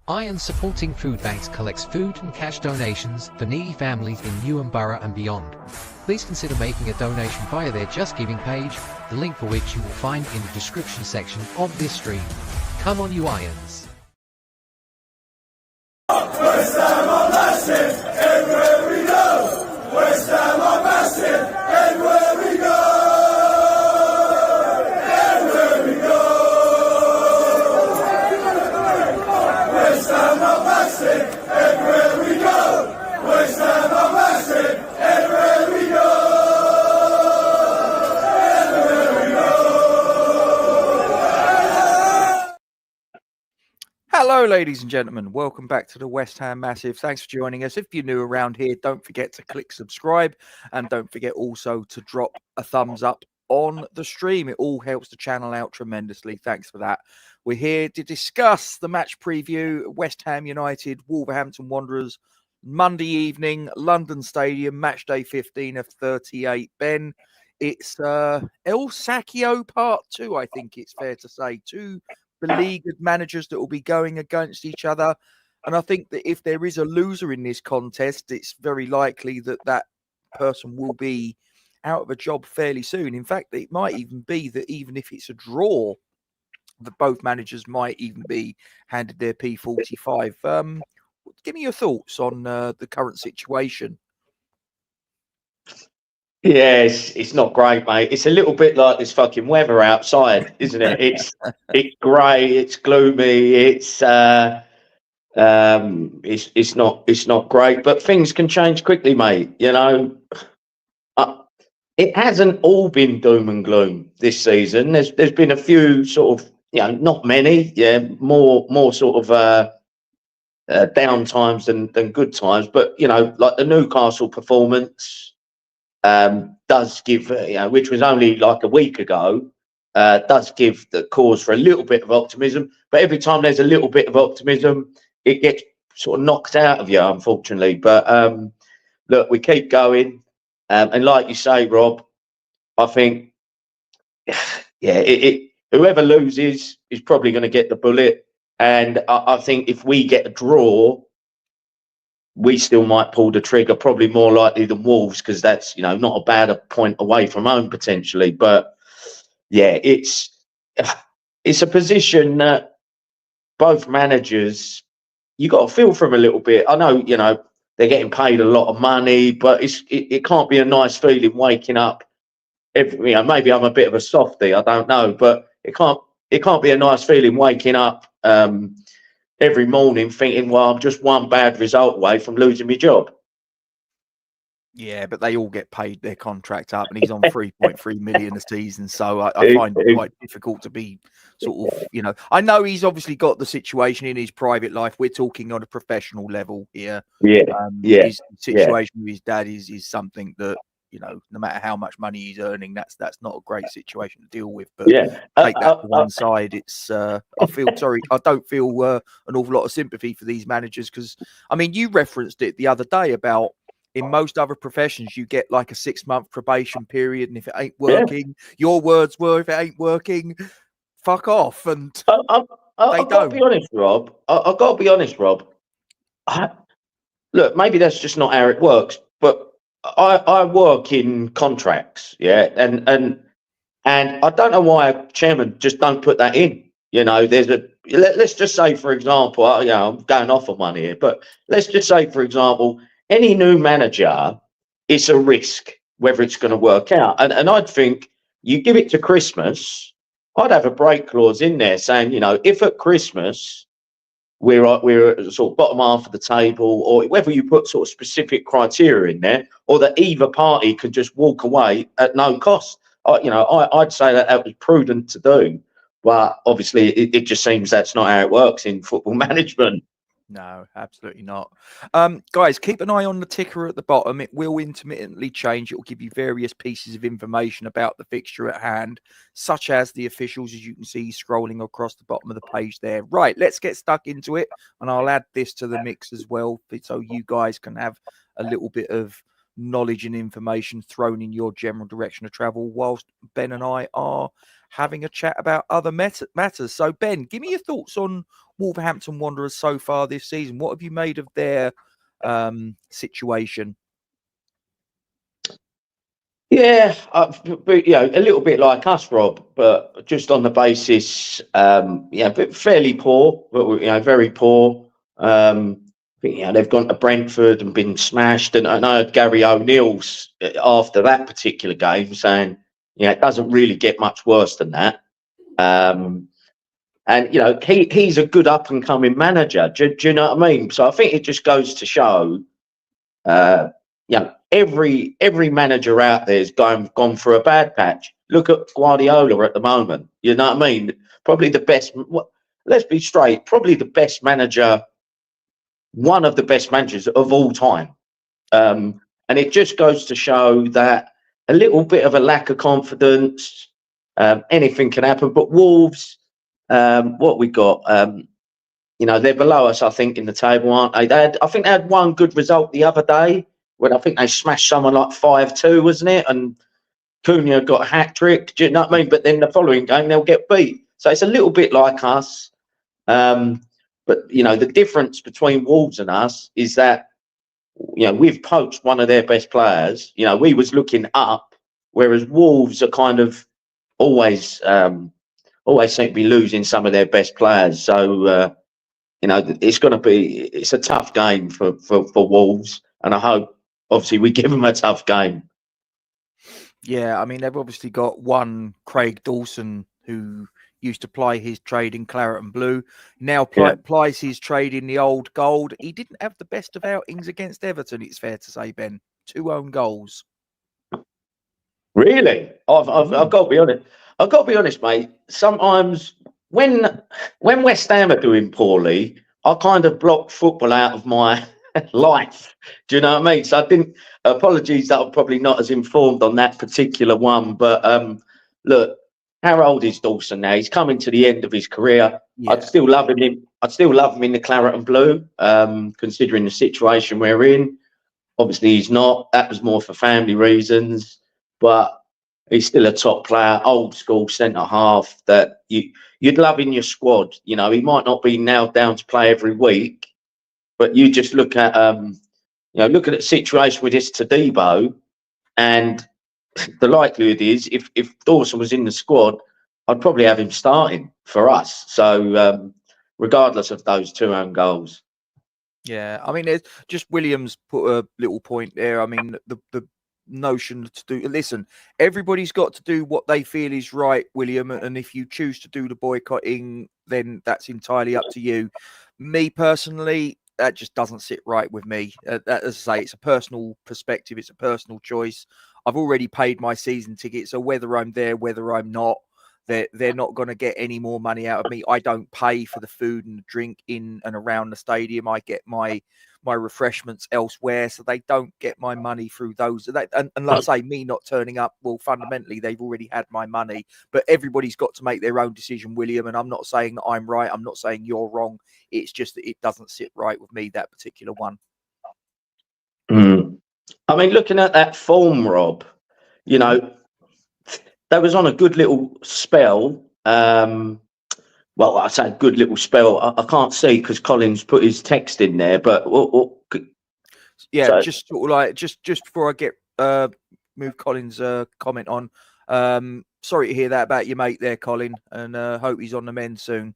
Iron Supporting Food Banks collects food and cash donations for needy families in Newham Borough and beyond. Please consider making a donation via their Just Giving page, the link for which you will find in the description section of this stream. Come on, you Irons! West Ham are massive, everywhere we go. West Ham are massive, everywhere we go. Everywhere we go. West Ham are massive, everywhere we go. West Ham are massive, everywhere we go. Everywhere we go. Hello, ladies and gentlemen. Welcome back to the West Ham Massive. Thanks for joining us. If you're new around here, don't forget to click subscribe and don't forget also to drop a thumbs up on the stream. It all helps the channel out tremendously. Thanks for that. We're here to discuss the match preview, West Ham United, Wolverhampton Wanderers, Monday evening, London Stadium, match day 15 of 38. Ben, it's El Sackio part 2, I think it's fair to say. Two beleaguered managers that will be going against each other. And I think that if there is a loser in this contest, it's very likely that that person will be out of a job fairly soon. In fact, it might even be that even if it's a draw, that both managers might even be handed their P45. Give me your thoughts on the current situation. Yeah, it's not great, mate. It's a little bit like this fucking weather outside, isn't it? It's grey, it's gloomy, it's not great, but things can change quickly, mate. You know, it hasn't all been doom and gloom this season. There's been a few sort of, you know, not many, more sort of down times than good times, but you know, like the Newcastle performance. Does give, which was only like a week ago, does give the cause for a little bit of optimism. But every time there's a little bit of optimism, it gets sort of knocked out of you, unfortunately. But look, we keep going. And like you say, Rob, I think, whoever loses is probably going to get the bullet. And I think if we get a draw, we still might pull the trigger, probably more likely than Wolves, because that's, you know, not a bad point away from home potentially. But yeah, it's a position that both managers, you got to feel for them a little bit. I know, you know, they're getting paid a lot of money, but it can't be a nice feeling waking up. Maybe I'm a bit of a softie, I don't know, but it can't be a nice feeling waking up every morning thinking, well, I'm just one bad result away from losing my job. Yeah, but they all get paid their contract up, and he's on 3.3 million a season. So I find it quite difficult to be sort of, you know, I know he's obviously got the situation in his private life. We're talking on a professional level here. His situation with his dad is something that, you know, no matter how much money he's earning, that's not a great situation to deal with. But take that to one side. It's I feel sorry. I don't feel an awful lot of sympathy for these managers, because I mean, you referenced it the other day about in most other professions you get like a 6-month probation period, and if it ain't working, your words were, if it ain't working, fuck off. And I've got to be honest, Rob. I've got to be honest, Rob. Look, maybe that's just not how it works, but I work in contracts, and I don't know why chairman just don't put that in. You know, let's just say, for example, I'm going off on one here, but let's just say, for example, any new manager, it's a risk whether it's going to work out, and I'd think you give it to Christmas, I'd have a break clause in there saying, you know, if at Christmas we're at the sort of bottom half of the table, or whether you put sort of specific criteria in there, or that either party could just walk away at no cost. I'd say that was prudent to do, but obviously it just seems that's not how it works in football management. No, absolutely not. Guys, keep an eye on the ticker at the bottom. It will intermittently change. It will give you various pieces of information about the fixture at hand, such as the officials, as you can see scrolling across the bottom of the page there. Right, let's get stuck into it, and I'll add this to the mix as well, so you guys can have a little bit of knowledge and information thrown in your general direction of travel whilst Ben and I are having a chat about other matters. So, Ben, give me your thoughts on Wolverhampton Wanderers so far this season. What have you made of their situation? Yeah, but, a little bit like us, Rob, but just on the basis, but fairly poor, but very poor. They've gone to Brentford and been smashed, and I heard Gary O'Neill's after that particular game saying, it doesn't really get much worse than that. And he's a good up and coming manager. Do you know what I mean? So I think it just goes to show, every manager out there has gone for a bad patch. Look at Guardiola at the moment. You know what I mean? Probably the best. Let's be straight. Probably the best manager, one of the best managers of all time. And it just goes to show that a little bit of a lack of confidence, anything can happen. But Wolves, what we got? They're below us, I think, in the table, aren't they? I think they had one good result the other day, when I think they smashed someone like 5-2, wasn't it? And Cunha got a hat trick. Do you know what I mean? But then the following game they'll get beat. So it's a little bit like us. But the difference between Wolves and us is that we've poached one of their best players. We was looking up, whereas Wolves are kind of always seem to be losing some of their best players. So it's a tough game for Wolves, and I hope obviously we give them a tough game. Yeah, I mean, they've obviously got one Craig Dawson who used to ply his trade in claret and blue, now plies his trade in the old gold. He didn't have the best of outings against Everton, it's fair to say, Ben. 2 own goals. Really? I've got to be honest. I've got to be honest, mate. Sometimes when West Ham are doing poorly, I kind of block football out of my life. Do you know what I mean? So apologies that I'm probably not as informed on that particular one. But look, how old is Dawson now? He's coming to the end of his career. Yeah. I'd still love him in the claret and blue, considering the situation we're in. Obviously, he's not. That was more for family reasons. But he's still a top player, old school centre half that you'd love in your squad. He might not be nailed down to play every week, but you just look at the situation with this Todibo, and the likelihood is if Dawson was in the squad, I'd probably have him starting for us. So regardless of those 2 own goals. Yeah, I mean, it's just Williams put a little point there. I mean, the notion to listen, everybody's got to do what they feel is right, William, and if you choose to do the boycotting, then that's entirely up to you. Me personally, that just doesn't sit right with me. As I say, it's a personal perspective, it's a personal choice. I've already paid my season ticket, so whether I'm there, whether I'm not, they're not going to get any more money out of me. I don't pay for the food and the drink in and around the stadium. I get my refreshments elsewhere, so they don't get my money through those. And like I say, me not turning up, well, fundamentally, they've already had my money. But everybody's got to make their own decision, William, and I'm not saying that I'm right. I'm not saying you're wrong. It's just that it doesn't sit right with me, that particular one. I mean, looking at that form, Rob, they was on a good little spell. Well, I say good little spell. I can't see because Collins put his text in there, but yeah, so, just sort of like just before I get move Collins' comment on. Sorry to hear that about your mate there, Colin, and hope he's on the mend soon.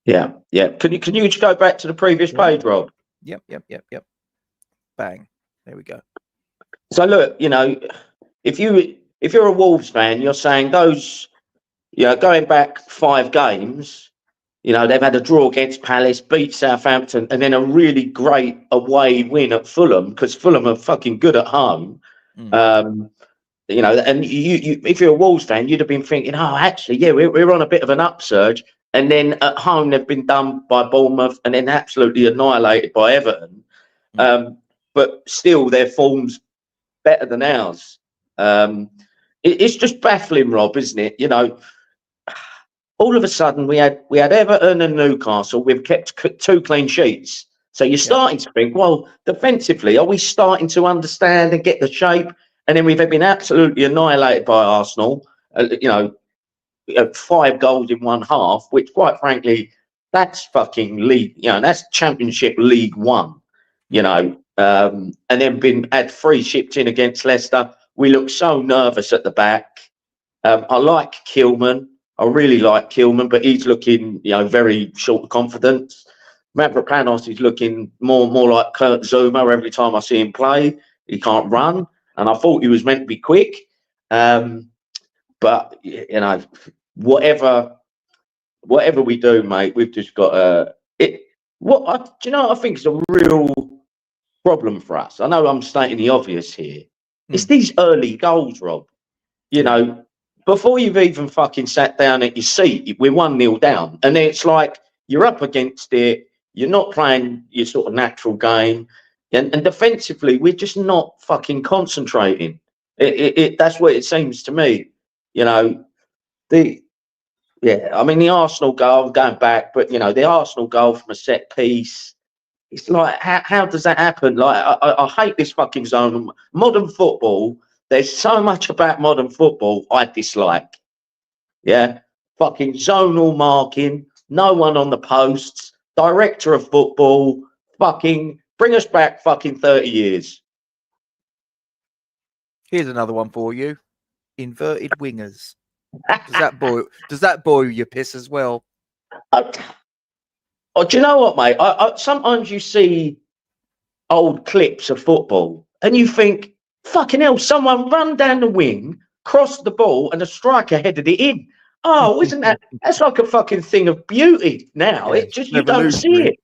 Yeah. Can you just go back to the previous page, Rob? Yep. Bang. There we go. So look, if you're a Wolves fan, you're saying those. Going back 5 games, they've had a draw against Palace, beat Southampton, and then a really great away win at Fulham, because Fulham are fucking good at home. And you if you're a Wolves fan, you'd have been thinking, oh, actually, yeah, we're on a bit of an upsurge. And then at home, they've been done by Bournemouth and then absolutely annihilated by Everton. But still, their form's better than ours. It's just baffling, Rob, isn't it? All of a sudden we had Everton and Newcastle. We've kept 2 clean sheets. So you're starting to think, well, defensively, are we starting to understand and get the shape? And then we've been absolutely annihilated by Arsenal. 5 goals in one half, which quite frankly, that's fucking league, that's Championship League One, and then had 3 shipped in against Leicester. We look so nervous at the back. I like Kilman. I really like Kilman, but he's looking, very short of confidence. Mavropanos is looking more like Kurt Zouma every time I see him play. He can't run, and I thought he was meant to be quick. But whatever we do, mate, we've just got what I think is a real problem for us. I know I'm stating the obvious here. It's these early goals, Rob. Before you've even fucking sat down at your seat, we're 1-0 down, and it's like you're up against it. You're not playing your sort of natural game, and defensively, we're just not fucking concentrating. That's what it seems to me. The Arsenal goal, going back, but the Arsenal goal from a set piece. It's like, how does that happen? Like, I hate this fucking zone. Modern football. There's so much about modern football I dislike. Yeah, fucking zonal marking. No one on the posts. Director of football. Fucking bring us back. Fucking 30 years. Here's another one for you. Inverted wingers. Does that boil your piss as well? Do you know what, mate? Sometimes you see old clips of football and you think, fucking hell, someone run down the wing, crossed the ball, and a striker headed it in. Oh, isn't that's like a fucking thing of beauty now. Yeah, it's just, you don't see it.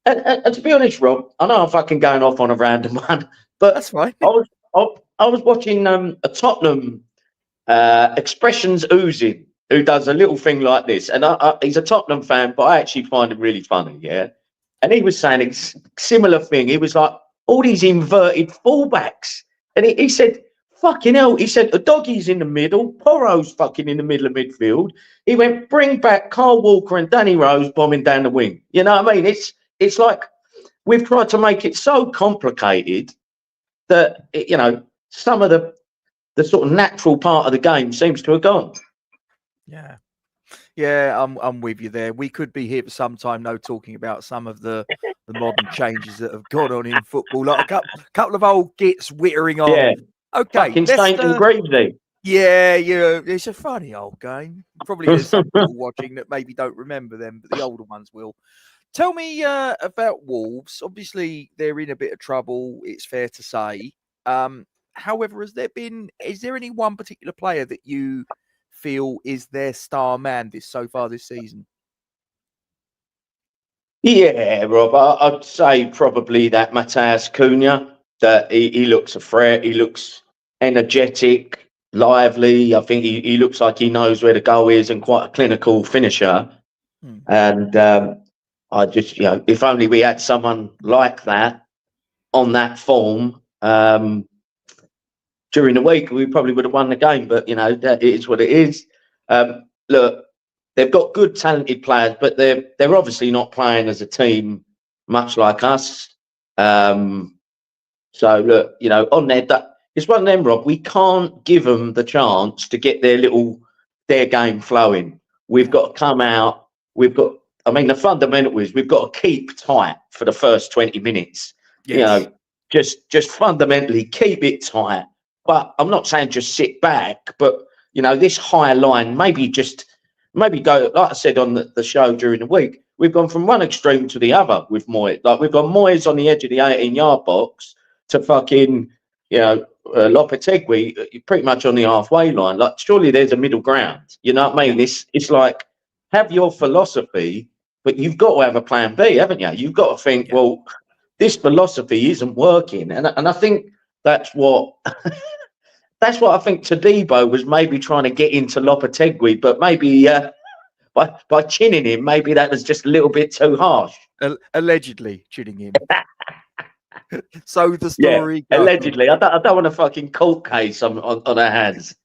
And to be honest, Rob, I know I'm fucking going off on a random one, but that's fine. I was watching a Tottenham Expressions Oozing, who does a little thing like this, and he's a Tottenham fan, but I actually find him really funny, yeah. And he was saying a similar thing. He was like, all these inverted fullbacks, and he said, "Fucking hell!" He said, "The doggy's in the middle, Porro's fucking in the middle of midfield." He went, "Bring back Carl Walker and Danny Rose bombing down the wing." You know what I mean? It's like we've tried to make it so complicated that some of the sort of natural part of the game seems to have gone. Yeah, I'm with you there. We could be here for some time, talking about some of the modern changes that have gone on in football, like a couple of old gits wittering on. Yeah. Okay, fucking Saint and Gravesy. Yeah, it's a funny old game. Probably there's some people watching that maybe don't remember them, but the older ones will. Tell me about Wolves. Obviously, they're in a bit of trouble, it's fair to say. However, is there any one particular player that you feel is their star man so far this season? Yeah, Rob, I'd say probably that Matheus Cunha. That he looks a threat. He looks energetic, lively. I think he looks like he knows where the goal is and quite a clinical finisher. And I just, if only we had someone like that on that form during the week, we probably would have won the game. But that is what it is. Look, they've got good, talented players, but they're obviously not playing as a team, much like us. So look, on it's one of them, Rob. We can't give them the chance to get their game flowing. We've got to come out. The fundamental is we've got to keep tight for the first 20 minutes. Yes. Just fundamentally keep it tight. But I'm not saying just sit back, but this higher line, maybe go, like I said on the show during the week, we've gone from one extreme to the other with Moyes. Like we've got Moyes on the edge of the 18-yard box to fucking, Lopetegui pretty much on the halfway line. Like surely there's a middle ground. You know what I mean? It's like have your philosophy, but you've got to have a plan B, haven't you? You've got to think, well, this philosophy isn't working, and I think that's what I think Todibo was maybe trying to get into Lopetegui, but maybe by chinning him, maybe that was just a little bit too harsh. Allegedly chinning him. So the story goes. Allegedly. I don't want a fucking court case on our hands.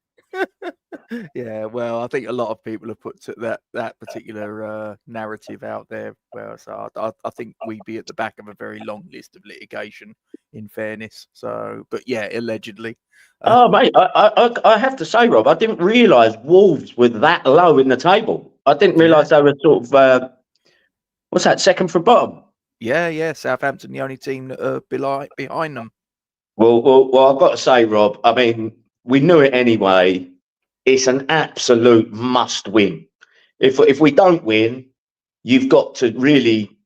Yeah, well, I think a lot of people have put that particular narrative out there. Well, so I think we'd be at the back of a very long list of litigation, in fairness. So, but yeah, allegedly. Oh, mate, I have to say, Rob, I didn't realise Wolves were that low in the table. I didn't realise they were sort of, what's that, second from bottom? Yeah. Southampton, the only team that are behind them. Well, I've got to say, Rob, I mean, we knew it anyway. It's an absolute must win. If we don't win, you've got to really,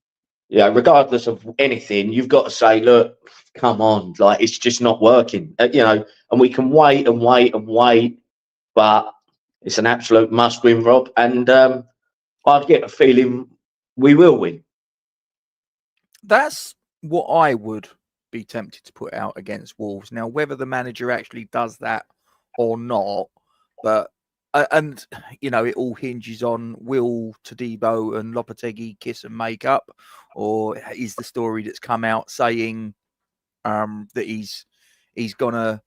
regardless of anything, you've got to say, look, come on, like it's just not working, and we can wait and wait and wait, but it's an absolute must win, Rob. And I'd get a feeling we will win. That's what I would be tempted to put out against Wolves. Now, whether the manager actually does that or not, but and it all hinges on, will Todibo and Lopetegui kiss and make up, or is the story that's come out saying that he's gonna,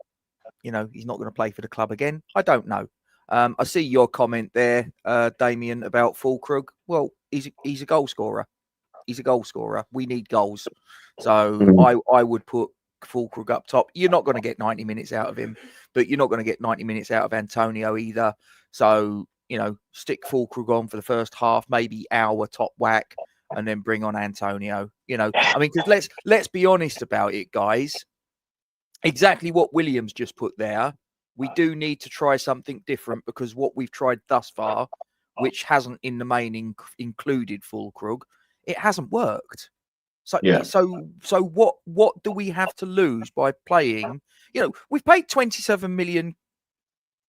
he's not gonna play for the club again? I don't know. I see your comment there, Damien, about Fulkrug. Well, he's a goal scorer. He's a goal scorer. We need goals. So I would put Fulkrug up top. You're not going to get 90 minutes out of him, but you're not going to get 90 minutes out of Antonio either. So, stick Fulkrug on for the first half, maybe hour top whack, and then bring on Antonio. I mean, because let's be honest about it, guys. Exactly what Williams just put there. We do need to try something different, because what we've tried thus far, which hasn't in the main included Fulkrug, it hasn't worked. So what do we have to lose by playing? We've paid 27 million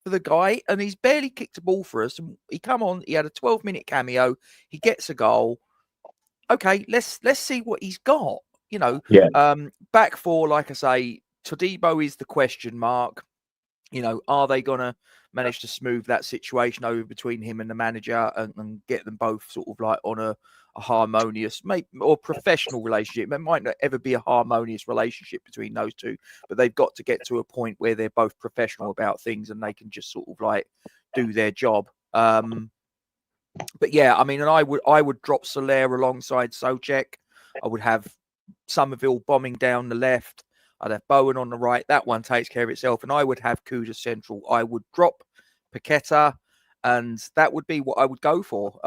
for the guy, and he's barely kicked a ball for us. And he come on, he had a 12-minute cameo, he gets a goal. Okay, let's see what he's got. Back four, like I say, Todibo is the question mark. Are they gonna manage to smooth that situation over between him and the manager and get them both sort of like on a harmonious, or professional relationship? There might not ever be a harmonious relationship between those two, but they've got to get to a point where they're both professional about things and they can just sort of like do their job. But yeah, I mean, and I would drop Soler alongside Soucek. I would have Somerville bombing down the left. I'd have Bowen on the right. That one takes care of itself. And I would have Kuda central. I would drop Paqueta, and that would be what I would go for.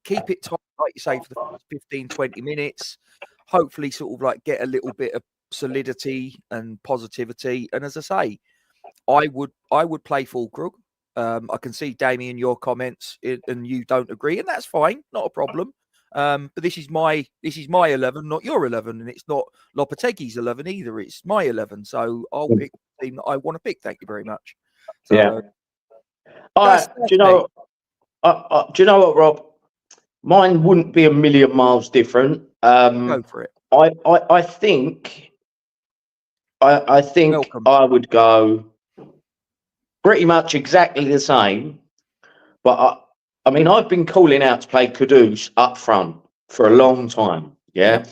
Keep it tight, like you say, for the first 15, 20 minutes. Hopefully sort of like get a little bit of solidity and positivity. And as I say, I would play Fulkrug. I can see, Damien, your comments, and you don't agree, and that's fine, not a problem. But this is my 11, not your 11, and it's not Lopetegui's 11 either. It's my 11, so I'll pick the team that I want to pick. Thank you very much. So, yeah. Do you know what, Rob? Mine wouldn't be a million miles different. Go for it. I think Welcome. I would go pretty much exactly the same, but I mean, I've been calling out to play Kudus up front for a long time. Yeah.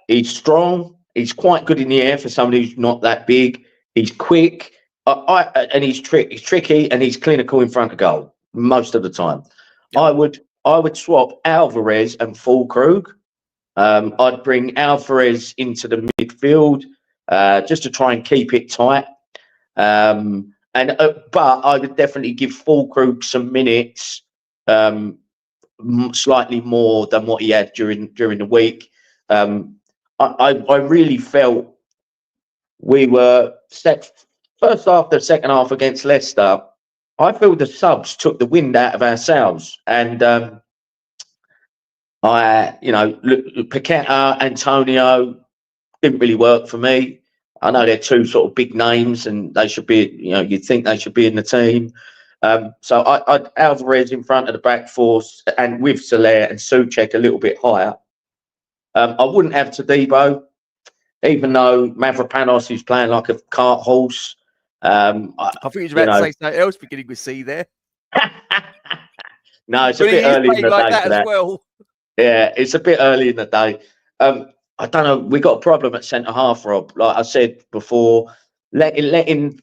He's strong. He's quite good in the air for somebody who's not that big. He's quick. And he's tricky, and he's clinical in front of goal most of the time. Yep. I would swap Alvarez and Fulkrug. I'd bring Alvarez into the midfield just to try and keep it tight. But I would definitely give Fulkrug some minutes. Slightly more than what he had during the week. I really felt we were first half, the second half against Leicester. I feel the subs took the wind out of our sails, and Paqueta, Antonio didn't really work for me. I know they're two sort of big names, and they should be, you'd think they should be in the team. So I'd Alvarez in front of the back force, and with Soler and Soucek a little bit higher. I wouldn't have Todibo, even though Mavropanos is playing like a cart horse. I thought you were about to say something else beginning with C there. No, it's a bit early in the like day that for that. As well. Yeah, it's a bit early in the day. I don't know. We got a problem at centre half, Rob. Like I said before, letting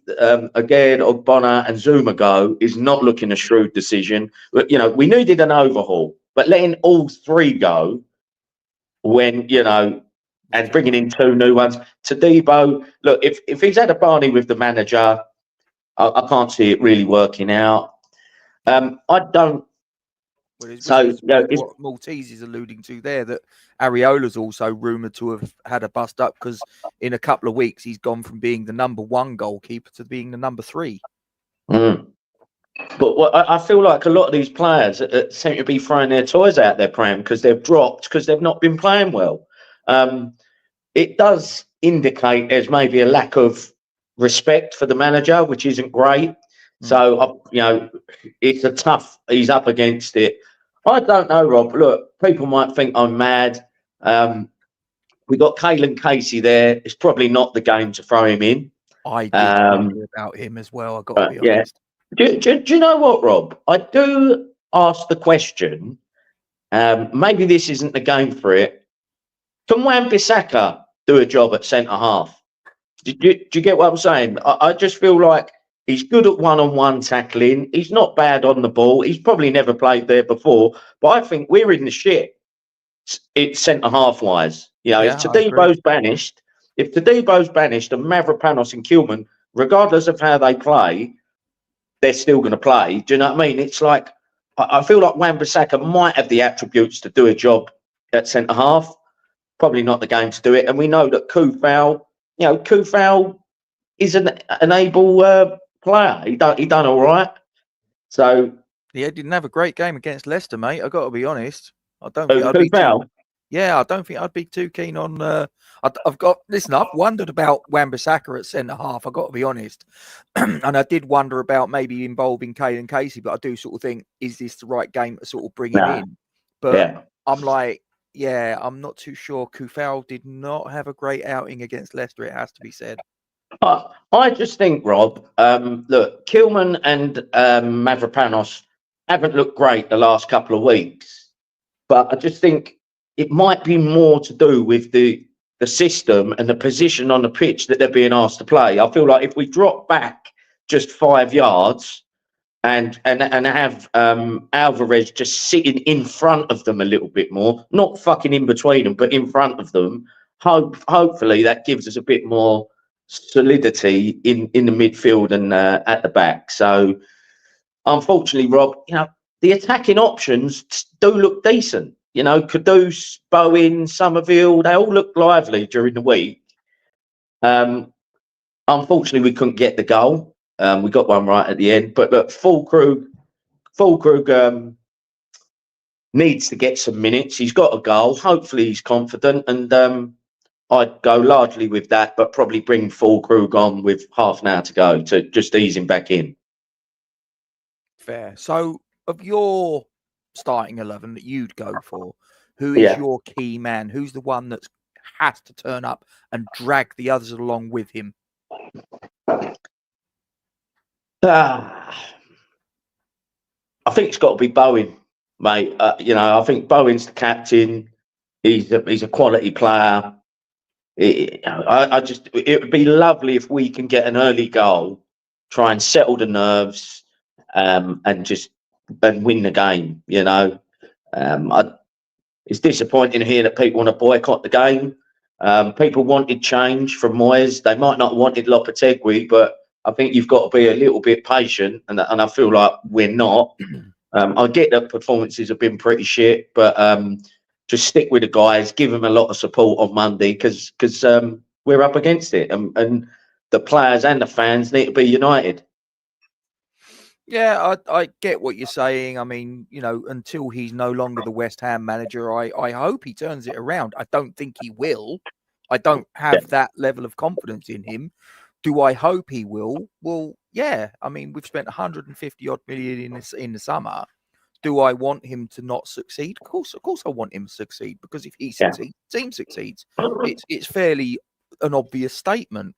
again Ogbonna and Zuma go is not looking a shrewd decision. But, we needed an overhaul, but letting all three go when, and bringing in two new ones. Tadibo, look, if he's had a Barney with the manager, I can't see it really working out. I don't. Well, So, what Maltese is alluding to there, that Areola's also rumoured to have had a bust up because in a couple of weeks he's gone from being the #1 goalkeeper to being the #3. But I feel like a lot of these players seem to be throwing their toys out there, Prem, because they've dropped because they've not been playing well. It does indicate there's maybe a lack of respect for the manager, which isn't great. So, it's a tough. He's up against it. I don't know, Rob. Look, people might think I'm mad. We got Caelan Casey there. It's probably not the game to throw him in. I did wonder about him as well. I got to be honest. Do you know what, Rob? I do ask the question. Maybe this isn't the game for it. Can Wan-Bissaka do a job at centre half? Do you get what I'm saying? I just feel like he's good at one-on-one tackling. He's not bad on the ball. He's probably never played there before. But I think we're in the shit. It's centre half wise. If Tadebo's banished, and Mavropanos and Kilman, regardless of how they play, they're still going to play. Do you know what I mean? It's like I feel like Wan-Bissaka might have the attributes to do a job at centre half. Probably not the game to do it. And we know that Kufal is an able player. He done all right. So yeah, didn't have a great game against Leicester, mate. I got to be honest. I don't think I'd be too keen on. I've wondered about Wan-Bissaka at centre half. I got to be honest, and I did wonder about maybe involving Caelan Casey, but I do sort of think, is this the right game to sort of bring him in? But I'm like, I'm not too sure. Kufal did not have a great outing against Leicester. It has to be said. I just think, Rob, look, Kilman and Mavropanos haven't looked great the last couple of weeks. But I just think it might be more to do with the system and the position on the pitch that they're being asked to play. I feel like if we drop back just 5 yards and have Alvarez just sitting in front of them a little bit more, not fucking in between them, but in front of them, hopefully that gives us a bit more solidity in the midfield and at the back. So, unfortunately, Rob, the attacking options do look decent. Kudus, Bowen, Somerville, they all look lively during the week. Unfortunately, we couldn't get the goal. We got one right at the end. But look, Fulkrug needs to get some minutes. He's got a goal. Hopefully, he's confident. And I'd go largely with that, but probably bring Fulkrug on with half an hour to go to just ease him back in. Fair. So, of your starting 11 that you'd go for, who is your key man? Who's the one that has to turn up and drag the others along with him? I think it's got to be Bowen, mate. I think Bowen's the captain. He's a quality player. It would be lovely if we can get an early goal, try and settle the nerves, and win the game. It's disappointing here that people want to boycott the game. People wanted change from Moyes. They might not have wanted Lopetegui, but I think you've got to be a little bit patient, and I feel like we're not. I get that performances have been pretty shit, but just stick with the guys, give them a lot of support on Monday because we're up against it, and the players and the fans need to be united. Yeah, I get what you're saying. I mean, until he's no longer the West Ham manager, I hope he turns it around. I don't think he will. I don't have that level of confidence in him. Do I hope he will? Well, yeah. I mean, we've spent 150 odd million in the summer. Do I want him to not succeed? Of course, I want him to succeed, because if he succeeds, the team succeeds. It's fairly an obvious statement.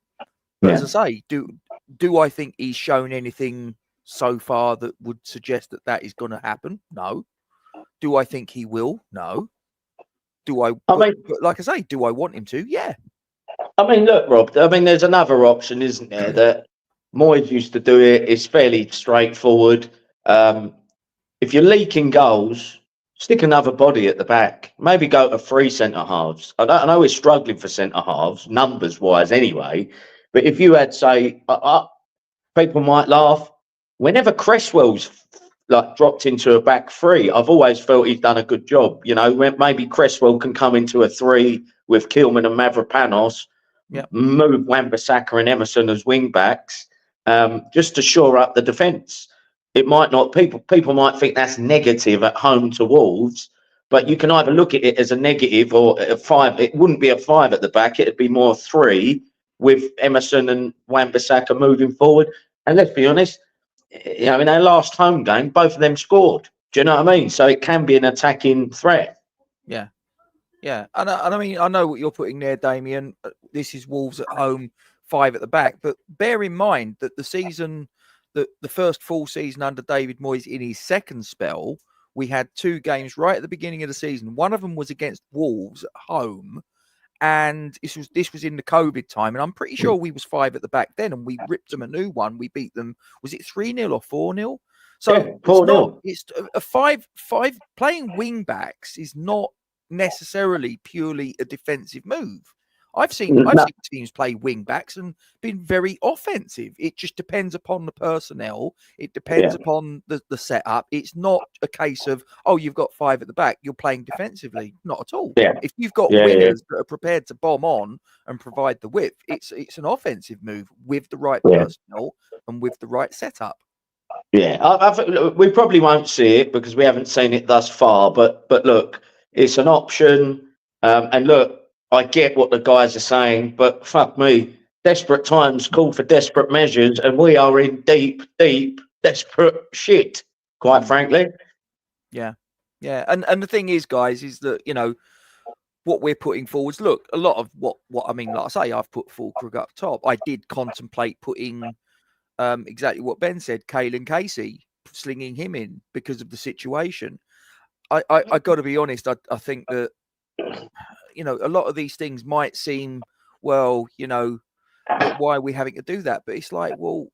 But as I say, do I think he's shown anything so far that would suggest that is going to happen? No. Do I think he will? No. Like I say, do I want him to? Yeah. I mean, look, Rob. I mean, there's another option, isn't there? That Moyes used to do it. It's fairly straightforward. If you're leaking goals, stick another body at the back. Maybe go to three centre halves. I know we're struggling for centre halves, numbers wise, anyway. But if you had, say, people might laugh. Whenever Cresswell's like dropped into a back three, I've always felt he's done a good job. You know, maybe Cresswell can come into a three with Kilman and Mavropanos, move Wan-Bissaka and Emerson as wing backs, just to shore up the defence. It might not, people might think that's negative at home to Wolves, but you can either look at it as a negative or a five. It wouldn't be a five at the back, it'd be more three with Emerson and Wan-Bissaka moving forward. And let's be honest, you know, in our last home game, both of them scored. Do you know what I mean? So it can be an attacking threat. Yeah. Yeah. And I mean, I know what you're putting there, Damien. This is Wolves at home, 5 at the back. But bear in mind that the season, the first full season under David Moyes in his second spell, we had 2 games right at the beginning of the season. One of them was against Wolves at home. And this was in the COVID time, and I'm pretty sure we was 5 at the back then, and we ripped them a new one. We beat them. Was it 3-0 or 4-0? So yeah, 4-0. It's a five playing wing backs is not necessarily purely a defensive move. I've seen teams play wing backs and been very offensive. It just depends upon the personnel. It depends upon the setup. It's not a case of, oh, you've got 5 at the back, you're playing defensively. Not at all. Yeah. If you've got wingers that are prepared to bomb on and provide the width, it's an offensive move with the right personnel and with the right setup. Yeah, we probably won't see it because we haven't seen it thus far. But look, it's an option. And look, I get what the guys are saying, but fuck me, desperate times call for desperate measures, and we are in deep, desperate shit, quite frankly. Yeah. And the thing is, guys, is that, you know, what we're putting forwards, look, a lot of what I mean, like I say, I've put Fulkrug up top. I did contemplate putting exactly what Ben said, Caelan Casey, slinging him in because of the situation. I got to be honest, I think that, you know, a lot of these things might seem, well, you know, why are we having to do that? But it's like, well,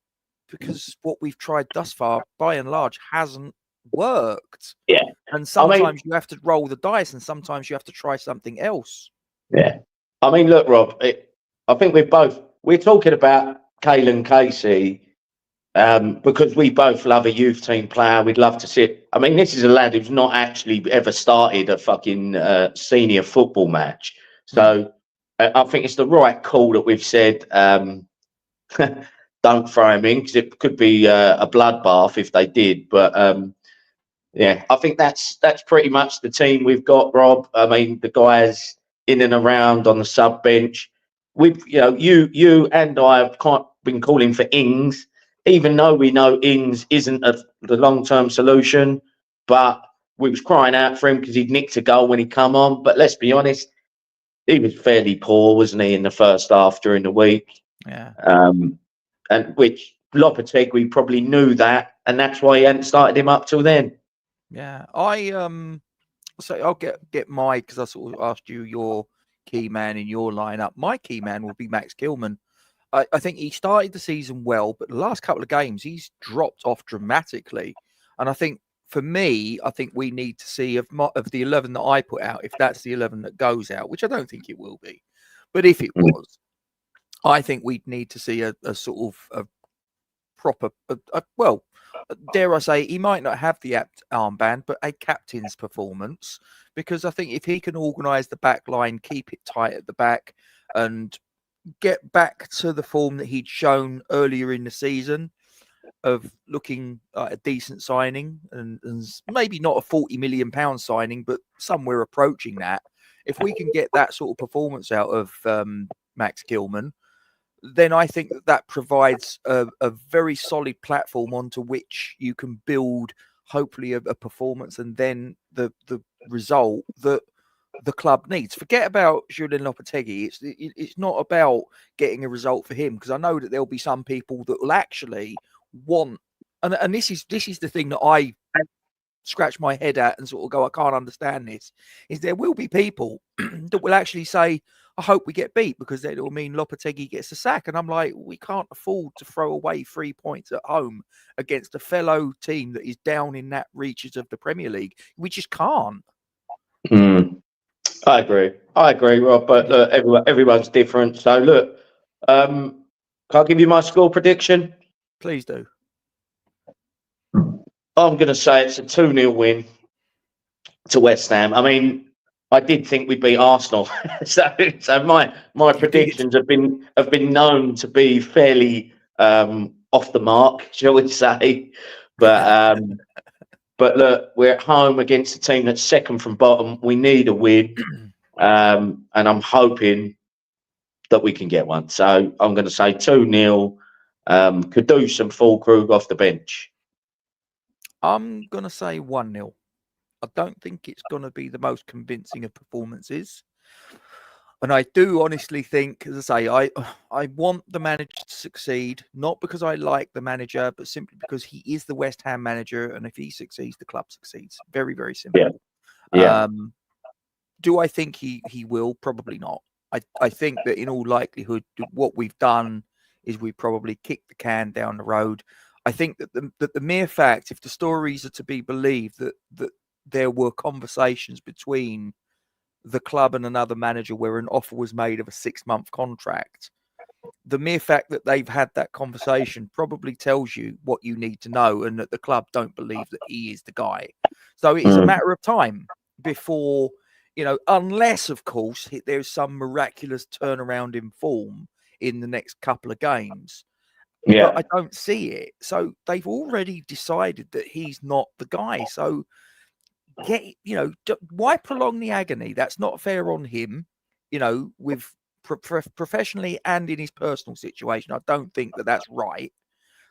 because what we've tried thus far, by and large, hasn't worked. Yeah. And sometimes you have to roll the dice, and sometimes you have to try something else. Yeah. I mean, look, Rob, I think we're talking about Caelan Casey because we both love a youth team player. We'd love to see it. I mean, this is a lad who's not actually ever started a fucking senior football match. So I think it's the right call that we've said, don't throw him in, because it could be a bloodbath if they did. But yeah, I think that's pretty much the team we've got, Rob. I mean, the guys in and around on the sub bench. We've, you know, you and I have been calling for Ings, even though we know Ings isn't the long-term solution, but we was crying out for him because he'd nicked a goal when he come on. But let's be honest, he was fairly poor, wasn't he, in the first half during the week? Yeah. And which Lopetegui probably knew that, and that's why he hadn't started him up till then. Yeah. So I'll get my, because I sort of asked you your key man in your lineup. My key man will be Max Kilman. I think he started the season well, but the last couple of games he's dropped off dramatically. And I think for me, I think we need to see of the 11 that I put out, if that's the 11 that goes out, which I don't think it will be, but if it was, I think we'd need to see a sort of a proper, well, dare I say, he might not have the armband, but a captain's performance, because I think if he can organise the back line, keep it tight at the back, and get back to the form that he'd shown earlier in the season of looking like a decent signing, and maybe not a £40 million signing, but somewhere approaching that. If we can get that sort of performance out of Max Kilman, then I think that provides a very solid platform onto which you can build, hopefully, a performance, and then the result that the club needs. Forget about Julen Lopetegui. It's not about getting a result for him, because I know that there'll be some people that will actually want, and this is the thing that I scratch my head at and sort of go, I can't understand this, is there will be people that will actually say, I hope we get beat because then it'll mean Lopetegui gets a sack. And I'm like, we can't afford to throw away 3 points at home against a fellow team that is down in that reaches of the Premier League. We just can't. I agree, Rob. But look, everyone's different. So look, can I give you my score prediction? Please do. I'm going to say it's a 2-0 win to West Ham. I mean, I did think we beat Arsenal, so my predictions have been known to be fairly off the mark, shall we say? But look, we're at home against a team that's second from bottom. We need a win, and I'm hoping that we can get one. So I'm going to say 2-0. Could do some full Krug off the bench. I'm going to say 1-0. I don't think it's going to be the most convincing of performances. And I do honestly think, as I say, I want the manager to succeed, not because I like the manager, but simply because he is the West Ham manager. And if he succeeds, the club succeeds. Very, very simple. Yeah. Do I think he will? Probably not. I think that in all likelihood, what we've done is we probably kicked the can down the road. I think that the mere fact, if the stories are to be believed, that there were conversations between the club and another manager where an offer was made of a 6-month contract, the mere fact that they've had that conversation probably tells you what you need to know, and that the club don't believe that he is the guy. So it's a matter of time before, unless, of course, there's some miraculous turnaround in form in the next couple of games. Yeah. But I don't see it. So they've already decided that he's not the guy. So why prolong the agony? That's not fair on him, with professionally and in his personal situation. I don't think that that's right.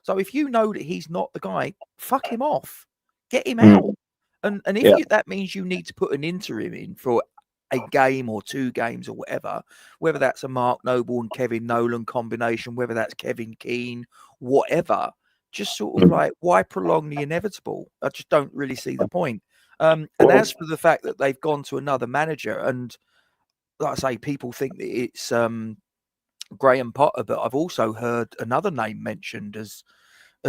So if you know that he's not the guy, fuck him off, get him out. And if that means you need to put an interim in for a game or 2 games or whatever, whether that's a Mark Noble and Kevin Nolan combination, whether that's Kevin Keane, whatever, just sort of like, why prolong the inevitable? I just don't really see the point. And as for the fact that they've gone to another manager, and like I say, people think that it's Graham Potter, but I've also heard another name mentioned as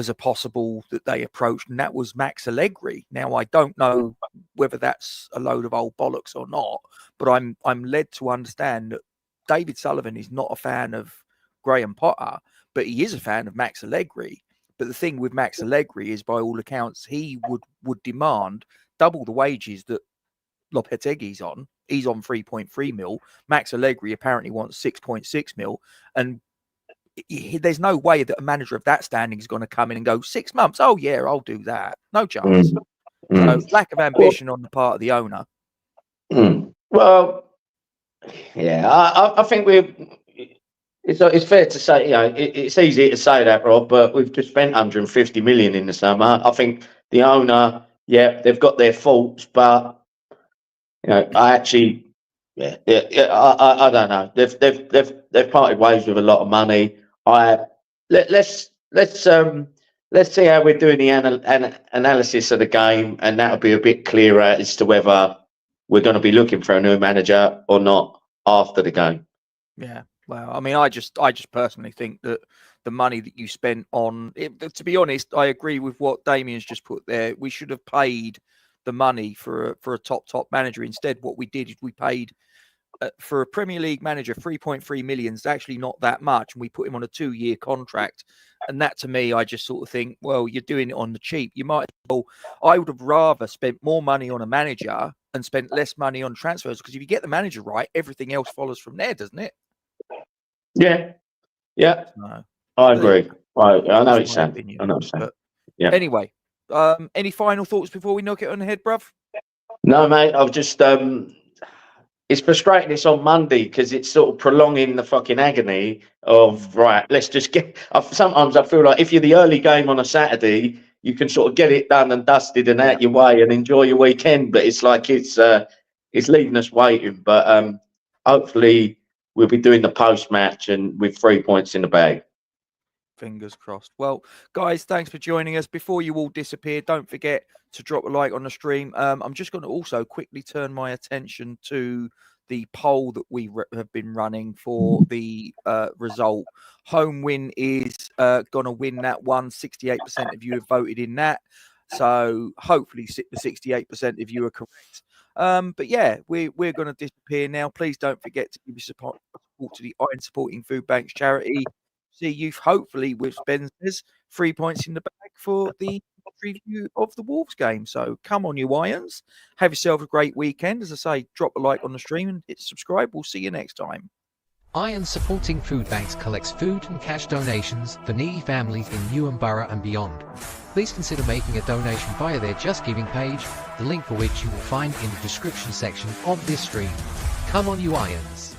a possible that they approached, and that was Max Allegri. Now, I don't know whether that's a load of old bollocks or not, but I'm led to understand that David Sullivan is not a fan of Graham Potter, but he is a fan of Max Allegri. But the thing with Max Allegri is, by all accounts, he would demand double the wages that Lopetegui's on. He's on 3.3 mil. Max Allegri apparently wants 6.6 mil. And there's no way that a manager of that standing is going to come in and go 6 months. Oh, yeah, I'll do that. No chance. So lack of ambition on the part of the owner. Well, yeah, I think it's fair to say, it's easy to say that, Rob, but we've just spent 150 million in the summer. I think the owner, they've got their faults, but I actually, I don't know. They've parted ways with a lot of money. Let's see how we're doing the analysis of the game, and that'll be a bit clearer as to whether we're going to be looking for a new manager or not after the game. Yeah. Well, I mean, I just personally think that the money that you spent on it, to be honest, I agree with what Damien's just put there. We should have paid the money for a top manager. Instead, what we did is we paid for a Premier League manager 3.3 million. Is actually not that much, and we put him on a 2-year contract. And that, to me, I just sort of think, well, you're doing it on the cheap. You might, I would have rather spent more money on a manager and spent less money on transfers, because if you get the manager right, everything else follows from there, doesn't it? Yeah. No. I agree. I know what you're saying. But anyway, any final thoughts before we knock it on the head, bruv? No, mate. I've just it's frustrating. It's on Monday because it's sort of prolonging the fucking agony of let's just get. Sometimes I feel like if you're the early game on a Saturday, you can sort of get it done and dusted and out your way and enjoy your weekend. But it's like it's leaving us waiting. But hopefully we'll be doing the post match and with 3 points in the bag. Fingers crossed. Well, guys, thanks for joining us. Before you all disappear, don't forget to drop a like on the stream. I'm just going to also quickly turn my attention to the poll that we have been running for the result. Home win is going to win that one. 68% of you have voted in that. So hopefully the 68% of you are correct. But yeah, we're going to disappear now. Please don't forget to give your support to the Iron Supporting Food Banks charity. See you hopefully with Spencer's 3 points in the bag for the preview of the Wolves game. So come on, you Irons. Have yourself a great weekend. As I say, drop a like on the stream and hit subscribe. We'll see you next time. Iron Supporting Food Banks collects food and cash donations for needy families in Newham Borough and beyond. Please consider making a donation via their Just Giving page, the link for which you will find in the description section of this stream. Come on, you Irons.